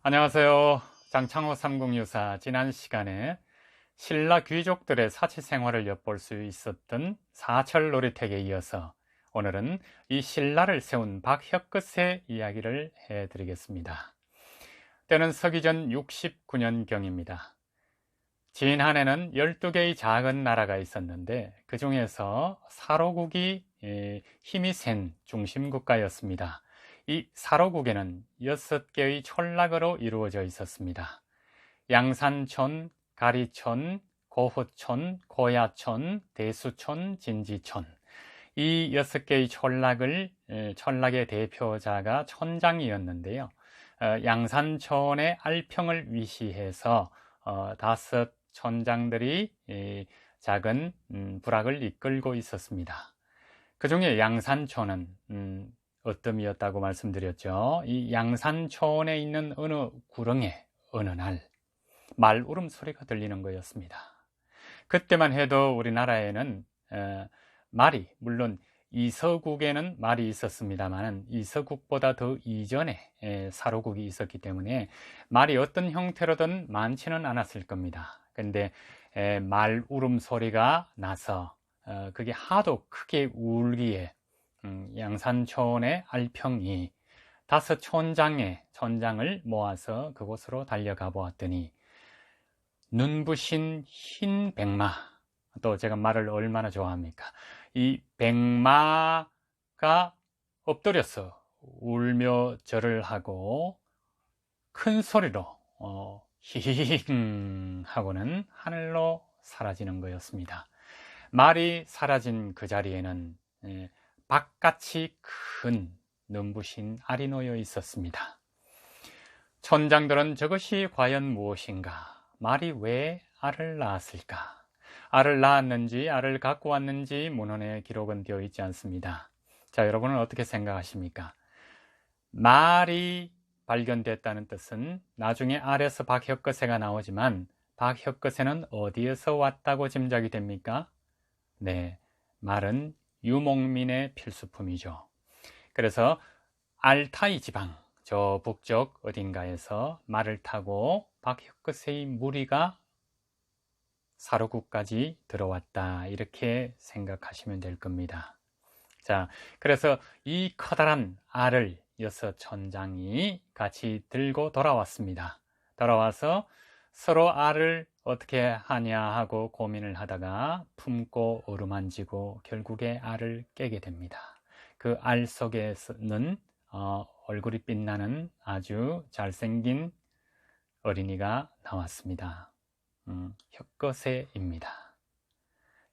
안녕하세요. 장창호 삼국유사. 지난 시간에 신라 귀족들의 사치 생활을 엿볼 수 있었던 사철 놀이택에 이어서 오늘은 이 신라를 세운 박혁끝의 이야기를 해드리겠습니다. 때는 서기전 69년경입니다. 진한에는 12개의 작은 나라가 있었는데 그 중에서 사로국이 힘이 센 중심국가였습니다. 이 사로국에는 6개의 촌락으로 이루어져 있었습니다. 양산촌, 가리촌, 고후촌, 고야촌, 대수촌, 진지촌. 이 6개의 촌락의 대표자가 촌장이었는데요. 양산촌의 알평을 위시해서 5 촌장들이 작은 부락을 이끌고 있었습니다. 그 중에 양산촌은 어뜸이었다고 말씀드렸죠. 이 양산촌에 있는 어느 구렁에 어느 날 말 울음소리가 들리는 거였습니다. 그때만 해도 우리나라에는 말이, 물론 이서국에는 말이 있었습니다만 이서국보다 더 이전에 사로국이 있었기 때문에 말이 어떤 형태로든 많지는 않았을 겁니다. 근데 말 울음소리가 나서 그게 하도 크게 울기에 양산촌의 알평이 5 촌장을 모아서 그곳으로 달려가 보았더니 눈부신 흰 백마, 또 제가 말을 얼마나 좋아합니까? 이 백마가 엎드려서 울며 절을 하고 큰 소리로 히히히히 하고는 하늘로 사라지는 거였습니다. 말이 사라진 그 자리에는 박같이 큰 눈부신 알이 놓여 있었습니다. 촌장들은 저것이 과연 무엇인가? 말이 왜 알을 낳았을까? 알을 낳았는지 알을 갖고 왔는지 문헌에 기록은 되어 있지 않습니다. 자, 여러분은 어떻게 생각하십니까? 말이 발견됐다는 뜻은 나중에 알에서 박혁거세가 나오지만 박혁거세는 어디에서 왔다고 짐작이 됩니까? 네, 말은 유목민의 필수품이죠. 그래서 알타이 지방, 저 북쪽 어딘가에서 말을 타고 박혁거세의 무리가 사로국까지 들어왔다, 이렇게 생각하시면 될 겁니다. 자, 그래서 이 커다란 알을 6 촌장이 같이 들고 돌아왔습니다. 돌아와서 서로 알을 어떻게 하냐 하고 고민을 하다가 품고 어루만지고 결국에 알을 깨게 됩니다. 그 알 속에는 얼굴이 빛나는 아주 잘생긴 어린이가 나왔습니다. 혁거세입니다.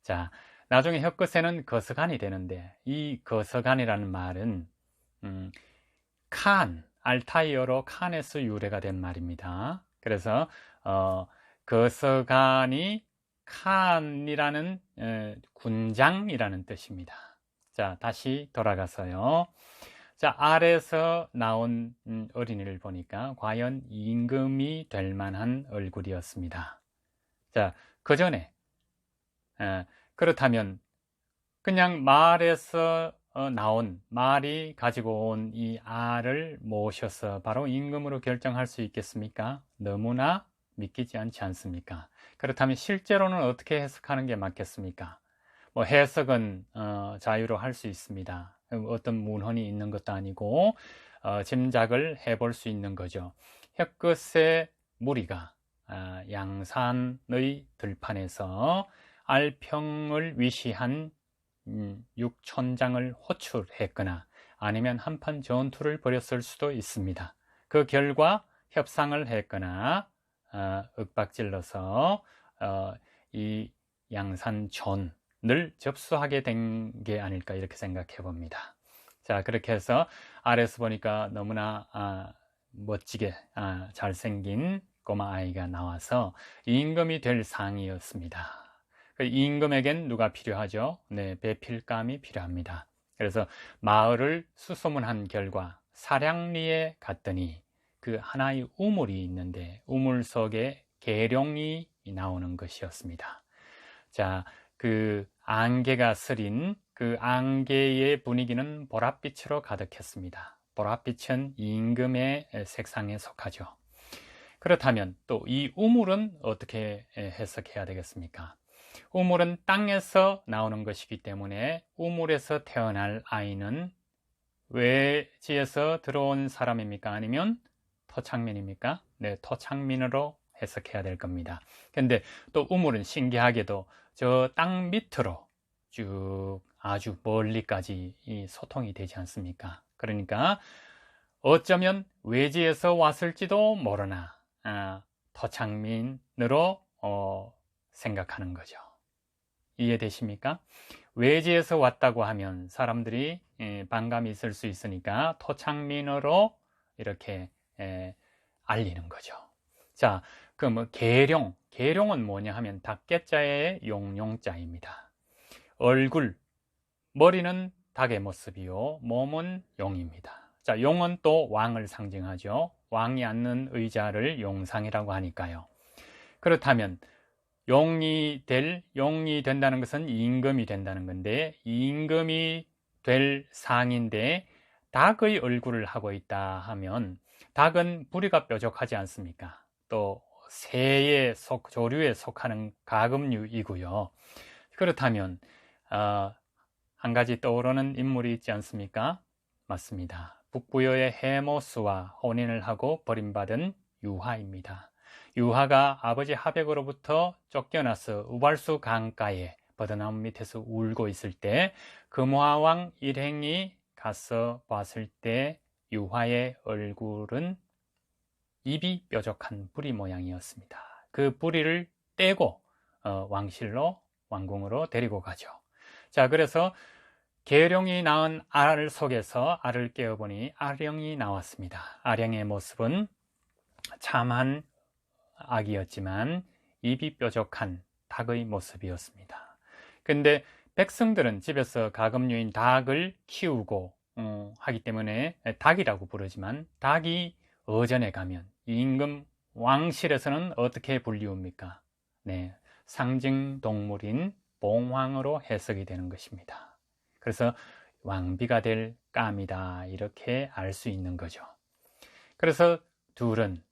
자, 나중에 혁거세는 거서관이 되는데 이 거서관이라는 말은 칸, 알타이어로 칸에서 유래가 된 말입니다. 그래서 거서관이 칸이라는 군장이라는 뜻입니다. 자, 다시 돌아가서요. 자, 알에서 나온 어린이를 보니까 과연 임금이 될 만한 얼굴이었습니다. 자, 그 전에 그렇다면 그냥 말에서 나온, 말이 가지고 온 이 알을 모셔서 바로 임금으로 결정할 수 있겠습니까? 너무나 믿기지 않지 않습니까? 그렇다면 실제로는 어떻게 해석하는 게 맞겠습니까? 뭐 해석은 자유로 할 수 있습니다. 어떤 문헌이 있는 것도 아니고 짐작을 해볼 수 있는 거죠. 혁거세 무리가 양산의 들판에서 알평을 위시한 6촌장을 호출했거나 아니면 한판 전투를 벌였을 수도 있습니다. 그 결과 협상을 했거나 윽박질러서 이 양산촌을 접수하게 된 게 아닐까, 이렇게 생각해 봅니다. 자, 그렇게 해서 아래서 보니까 너무나 멋지게 잘생긴 꼬마 아이가 나와서 임금이 될 상이었습니다. 임금에겐 누가 필요하죠? 네, 배필감이 필요합니다. 그래서 마을을 수소문한 결과 사량리에 갔더니 그 하나의 우물이 있는데 우물 속에 계룡이 나오는 것이었습니다. 자, 그 안개가 스린 그 안개의 분위기는 보랏빛으로 가득했습니다. 보랏빛은 임금의 색상에 속하죠. 그렇다면 또 이 우물은 어떻게 해석해야 되겠습니까? 우물은 땅에서 나오는 것이기 때문에 우물에서 태어날 아이는 외지에서 들어온 사람입니까? 아니면 토착민입니까? 네, 토착민으로 해석해야 될 겁니다. 근데 또 우물은 신기하게도 저 땅 밑으로 쭉 아주 멀리까지 이 소통이 되지 않습니까? 그러니까 어쩌면 외지에서 왔을지도 모르나 토착민으로 생각하는 거죠. 이해되십니까? 외지에서 왔다고 하면 사람들이 반감이 있을 수 있으니까 토착민어로 이렇게 알리는 거죠. 자, 그럼 계룡. 계룡은 뭐냐 하면 닭개자의 용용자입니다. 얼굴, 머리는 닭의 모습이요, 몸은 용입니다. 자, 용은 또 왕을 상징하죠. 왕이 앉는 의자를 용상이라고 하니까요. 그렇다면 용이 된다는 것은 임금이 된다는 건데, 임금이 될 상인데 닭의 얼굴을 하고 있다 하면 닭은 부리가 뾰족하지 않습니까? 또 새의 조류에 속하는 가금류이고요. 그렇다면 한 가지 떠오르는 인물이 있지 않습니까? 맞습니다. 북부여의 해모수와 혼인을 하고 버림받은 유하입니다. 유하가 아버지 하백으로부터 쫓겨나서 우발수 강가에 버드나무 밑에서 울고 있을 때 금화왕 일행이 가서 봤을 때 유하의 얼굴은 입이 뾰족한 부리 모양이었습니다. 그 부리를 떼고 왕궁으로 데리고 가죠. 자, 그래서 계룡이 낳은 알 속에서 알을 깨어보니 아령이 나왔습니다. 아령의 모습은 참한 아기였지만 입이 뾰족한 닭의 모습이었습니다. 근데 백성들은 집에서 가금류인 닭을 키우고 하기 때문에 닭이라고 부르지만 닭이 어전에 가면 임금 왕실에서는 어떻게 불리웁니까? 네, 상징 동물인 봉황으로 해석이 되는 것입니다. 그래서 왕비가 될 감이다, 이렇게 알 수 있는 거죠. 그래서 둘은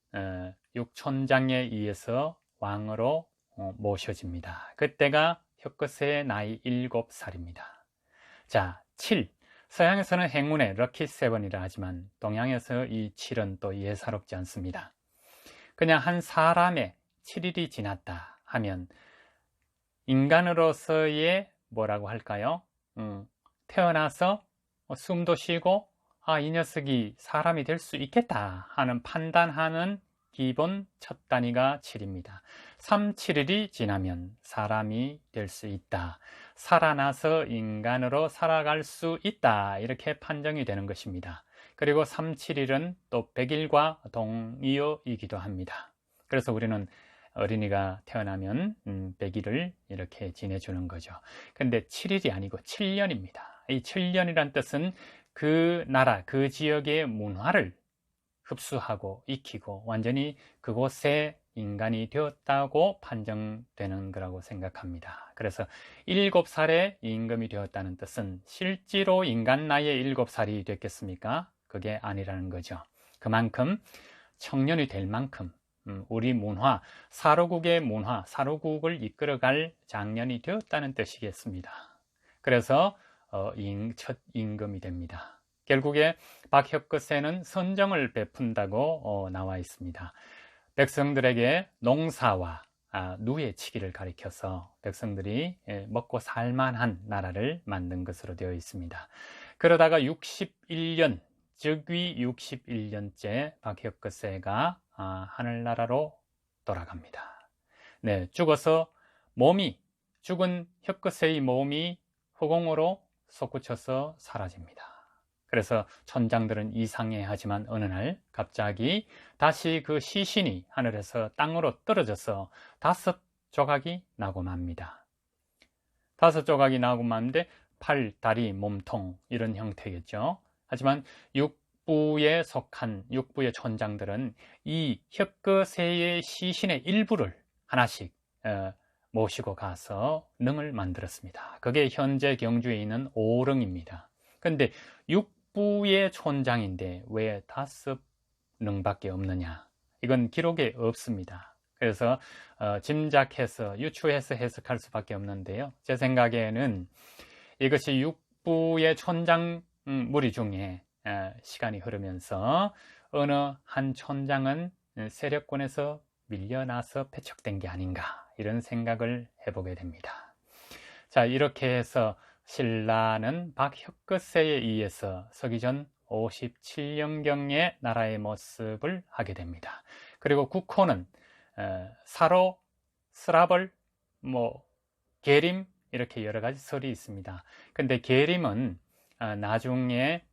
육촌장에 의해서 왕으로 모셔집니다. 그때가 혀끝의 나이 7살입니다. 자, 7. 서양에서는 행운의 럭키 7이라 하지만 동양에서 이 7은 또 예사롭지 않습니다. 그냥 한 사람의 7일이 지났다 하면 인간으로서의 뭐라고 할까요? 태어나서 숨도 쉬고 이 녀석이 사람이 될 수 있겠다 하는 판단하는 기본 첫 단위가 7입니다. 3, 7일이 지나면 사람이 될 수 있다. 살아나서 인간으로 살아갈 수 있다. 이렇게 판정이 되는 것입니다. 그리고 3, 7일은 또 100일과 동의어이기도 합니다. 그래서 우리는 어린이가 태어나면 100일을 이렇게 지내주는 거죠. 근데 7일이 아니고 7년입니다. 이 7년이란 뜻은 그 나라, 그 지역의 문화를 흡수하고 익히고 완전히 그곳에 인간이 되었다고 판정되는 거라고 생각합니다. 그래서 7살에 임금이 되었다는 뜻은 실제로 인간 나이에 7살이 됐겠습니까? 그게 아니라는 거죠. 그만큼 청년이 될 만큼 우리 문화, 사로국의 문화, 사로국을 이끌어갈 장년이 되었다는 뜻이겠습니다. 그래서 첫 임금이 됩니다. 결국에 박혁거세는 선정을 베푼다고 나와 있습니다. 백성들에게 농사와 누에치기를 가리켜서 백성들이 먹고 살만한 나라를 만든 것으로 되어 있습니다. 그러다가 61년, 즉위 61년째 박혁거세가 하늘나라로 돌아갑니다. 네, 죽어서 죽은 혁거세의 몸이 허공으로 솟구쳐서 사라집니다. 그래서 천장들은 이상해하지만 어느 날 갑자기 다시 그 시신이 하늘에서 땅으로 떨어져서 5조각이 나고 맙니다. 5조각이 나고 마는데 팔, 다리, 몸통 이런 형태겠죠. 하지만 육부의 천장들은 이 혁거세의 시신의 일부를 하나씩 모시고 가서 능을 만들었습니다. 그게 현재 경주에 있는 오릉입니다. 근데 육부의 촌장인데 왜 5능밖에 없느냐? 이건 기록에 없습니다. 그래서 짐작해서 유추해서 해석할 수밖에 없는데요. 제 생각에는 이것이 육부의 촌장 무리 중에 시간이 흐르면서 어느 한 촌장은 세력권에서 밀려나서 배척된 게 아닌가, 이런 생각을 해보게 됩니다. 자, 이렇게 해서 신라는 박혁거세에 의해서 서기전 57년경의 나라의 모습을 하게 됩니다. 그리고 국호는 사로, 스라벌, 계림, 이렇게 여러 가지 설이 있습니다. 근데 계림은 나중에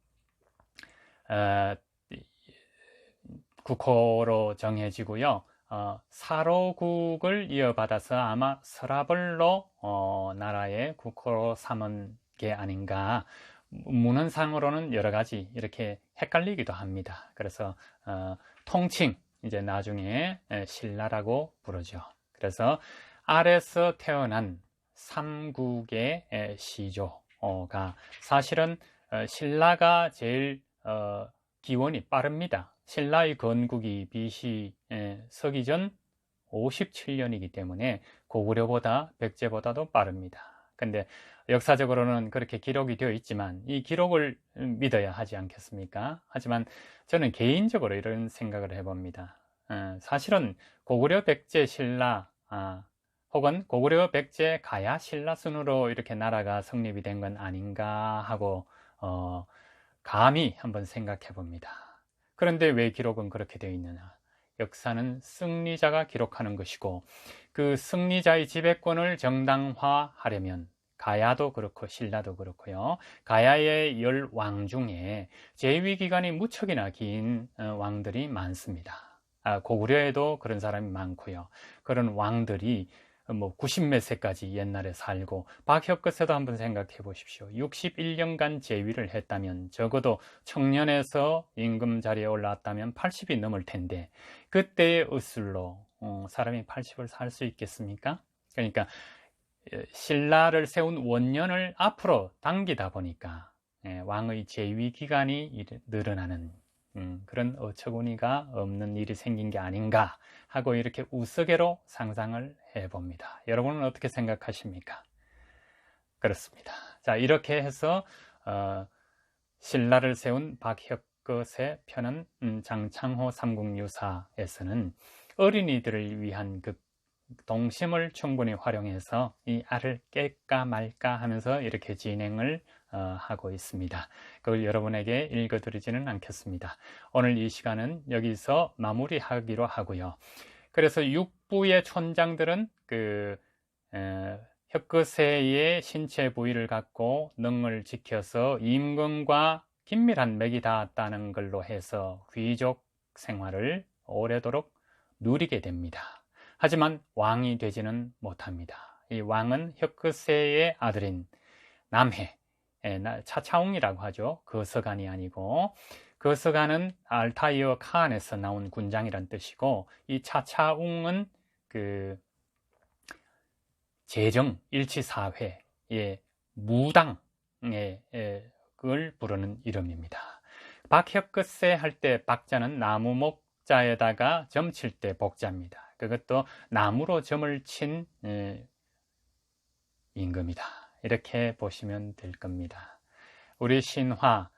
국호로 정해지고요. 사로국을 이어받아서 아마 서라벌로 나라의 국호로 삼은 게 아닌가. 문헌상으로는 여러 가지 이렇게 헷갈리기도 합니다. 그래서 통칭, 이제 나중에 신라라고 부르죠. 그래서 아래서 태어난 삼국의 시조가 사실은 신라가 제일 기원이 빠릅니다. 신라의 건국이 BC 서기전 57년이기 때문에 고구려보다 백제보다도 빠릅니다. 근데 역사적으로는 그렇게 기록이 되어 있지만 이 기록을 믿어야 하지 않겠습니까? 하지만 저는 개인적으로 이런 생각을 해봅니다. 사실은 고구려 백제 신라 혹은 고구려 백제 가야 신라 순으로 이렇게 나라가 성립이 된 건 아닌가 하고 감히 한번 생각해 봅니다. 그런데 왜 기록은 그렇게 되어 있느냐? 역사는 승리자가 기록하는 것이고, 그 승리자의 지배권을 정당화하려면 가야도 그렇고 신라도 그렇고요. 가야의 10왕 중에 재위 기간이 무척이나 긴 왕들이 많습니다. 고구려에도 그런 사람이 많고요. 그런 왕들이 90몇 세까지 옛날에 살고, 박혁거세도 한번 생각해 보십시오. 61년간 재위를 했다면 적어도 청년에서 임금 자리에 올라왔다면 80이 넘을 텐데, 그때의 의술로 사람이 80을 살 수 있겠습니까? 그러니까 신라를 세운 원년을 앞으로 당기다 보니까 왕의 재위 기간이 늘어나는 그런 어처구니가 없는 일이 생긴 게 아닌가 하고 이렇게 우스개로 상상을 해봅니다. 여러분은 어떻게 생각하십니까? 그렇습니다. 자, 이렇게 해서 신라를 세운 박혁거세 편은 장창호 삼국유사에서는 어린이들을 위한 그 동심을 충분히 활용해서 이 알을 깰까 말까 하면서 이렇게 진행을 하고 있습니다. 그걸 여러분에게 읽어드리지는 않겠습니다. 오늘 이 시간은 여기서 마무리하기로 하고요. 그래서 육부의 촌장들은 혁거세의 신체 부위를 갖고 능을 지켜서 임금과 긴밀한 맥이 닿았다는 걸로 해서 귀족 생활을 오래도록 누리게 됩니다. 하지만 왕이 되지는 못합니다. 이 왕은 혁거세의 아들인 남해, 차차웅이라고 하죠. 거서관이 아니고, 거서관은 알타이어 칸에서 나온 군장이란 뜻이고, 이 차차웅은 재정 일치사회의 무당의 을 부르는 이름입니다. 박혁거세 할 때 박자는 나무목자에다가 점칠 때 복자입니다. 그것도 나무로 점을 친 임금이다. 이렇게 보시면 될 겁니다. 우리 신화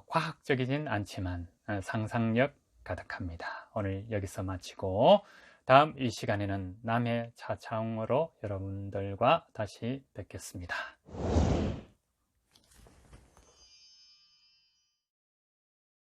과학적이진 않지만 상상력 가득합니다. 오늘 여기서 마치고 다음 이 시간에는 남해 차차웅으로 여러분들과 다시 뵙겠습니다.